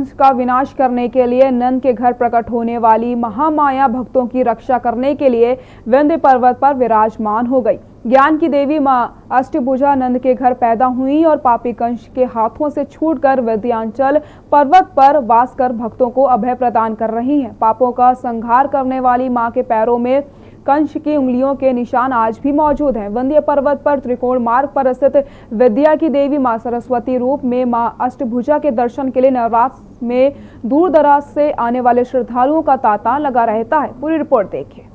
कंस का विनाश करने के लिए नंद के घर प्रकट होने वाली महामाया भक्तों की रक्षा करने के लिए विंध्य पर्वत पर विराजमान हो गई। ज्ञान की देवी मां अष्टभुजा नंद के घर पैदा हुई और पापी कंस के हाथों से छूटकर विंध्याचल पर्वत पर वास कर भक्तों को अभय प्रदान कर रही हैं। पापों का संहार करने वाली मां के पैरों में कंस की उंगलियों के निशान आज भी मौजूद हैं। विंध्य पर्वत पर त्रिकोण मार्ग पर स्थित विद्या की देवी मां सरस्वती रूप में मां अष्टभुजा के दर्शन के लिए नवरात्र में दूर दराज से आने वाले श्रद्धालुओं का तांता लगा रहता है। पूरी रिपोर्ट देखिए।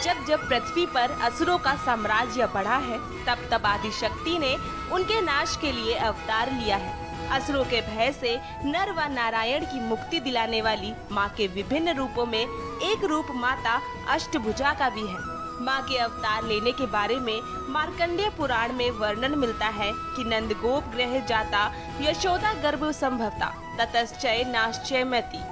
जब जब पृथ्वी पर असुरों का साम्राज्य बढ़ा है, तब तब आदिशक्ति ने उनके नाश के लिए अवतार लिया है। असुरों के भय से नर व नारायण की मुक्ति दिलाने वाली मां के विभिन्न रूपों में एक रूप माता अष्टभुजा का भी है। मां के अवतार लेने के बारे में मार्कंडेय पुराण में वर्णन मिलता है कि नंद गोप गृह जाता यशोदा गर्भ संभवता ततश्चय नाश्चयमति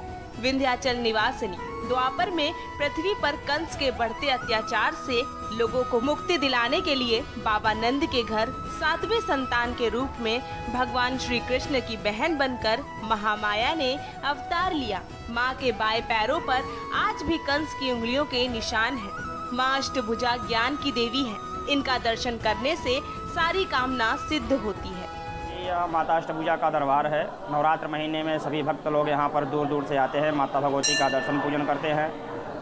विंध्याचल निवासिनी। द्वापर में पृथ्वी पर कंस के बढ़ते अत्याचार से लोगों को मुक्ति दिलाने के लिए बाबा नंद के घर 7वें संतान के रूप में भगवान श्री कृष्ण की बहन बनकर महामाया ने अवतार लिया। मां के बाएं पैरों पर आज भी कंस की उंगलियों के निशान हैं। मां अष्टभुजा ज्ञान की देवी है। इनका दर्शन करने से सारी कामना सिद्ध होती है। यह माता अष्टभुजा का दरबार है। नवरात्र महीने में सभी भक्त लोग यहाँ पर दूर दूर से आते हैं, माता भगवती का दर्शन पूजन करते हैं,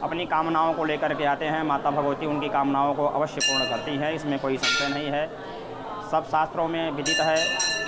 अपनी कामनाओं को लेकर के आते हैं। माता भगवती उनकी कामनाओं को अवश्य पूर्ण करती है, इसमें कोई संशय नहीं है। सब शास्त्रों में विदित है,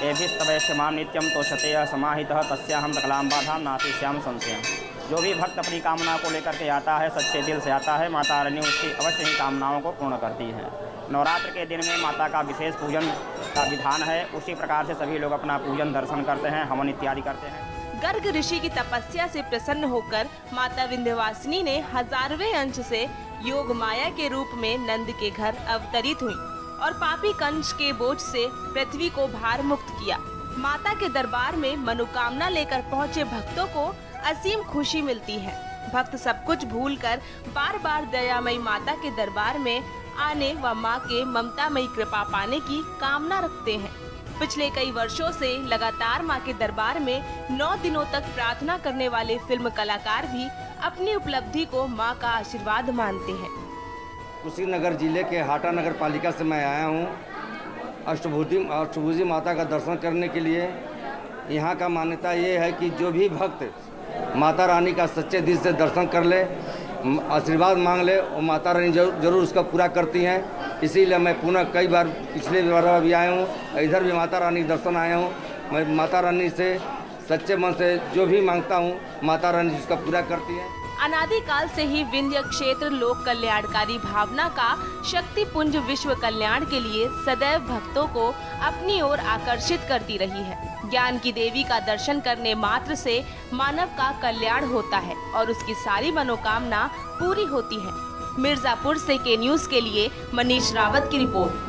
एभिस्तवैष्यमां नित्यम तो शतेय समाहितः तस्याहं सकलां बाधां नातिश्याम संशयम्। जो भी भक्त अपनी कामना को लेकर के आता है, सच्चे दिल से आता है, माता रानी उसकी अवश्य ही कामनाओं को पूर्ण करती है। नवरात्र के दिन में माता का विशेष पूजन का विधान है। उसी प्रकार से सभी लोग अपना पूजन दर्शन करते हैं, हवन इत्यादि करते हैं। गर्ग ऋषि की तपस्या से प्रसन्न होकर माता विंध्यवासिनी ने 1000वें अंश से योग माया के रूप में नंद के घर अवतरित हुई और पापी कंस के बोझ से पृथ्वी को भार मुक्त किया। माता के दरबार में मनोकामना लेकर पहुँचे भक्तों को असीम खुशी मिलती है। भक्त सब कुछ भूलकर बार बार दयामयी माता के दरबार में आने व मां के ममतामयी कृपा पाने की कामना रखते हैं। पिछले कई वर्षों से लगातार मां के दरबार में 9 दिनों तक प्रार्थना करने वाले फिल्म कलाकार भी अपनी उपलब्धि को मां का आशीर्वाद मानते हैं। कुशीनगर जिले के हाटा नगर पालिका से मैं आया हूँ अष्टभुजी माता का दर्शन करने के लिए। यहाँ का मान्यता ये है कि जो भी भक्त माता रानी का सच्चे दिल से दर्शन कर ले, आशीर्वाद मांग ले, और माता रानी जरूर उसका पूरा करती हैं। इसीलिए मैं पुनः कई बार पिछले बार भी आया हूँ, इधर भी माता रानी दर्शन आया हूँ। मैं माता रानी से सच्चे मन से जो भी मांगता हूँ, माता रानी उसका पूरा करती है। अनादिकाल से ही विंध्य क्षेत्र लोक कल्याणकारी भावना का शक्ति पुंज विश्व कल्याण के लिए सदैव भक्तों को अपनी ओर आकर्षित करती रही है। ज्ञान की देवी का दर्शन करने मात्र से मानव का कल्याण होता है और उसकी सारी मनोकामना पूरी होती है। मिर्जापुर से के न्यूज़ के लिए मनीष रावत की रिपोर्ट।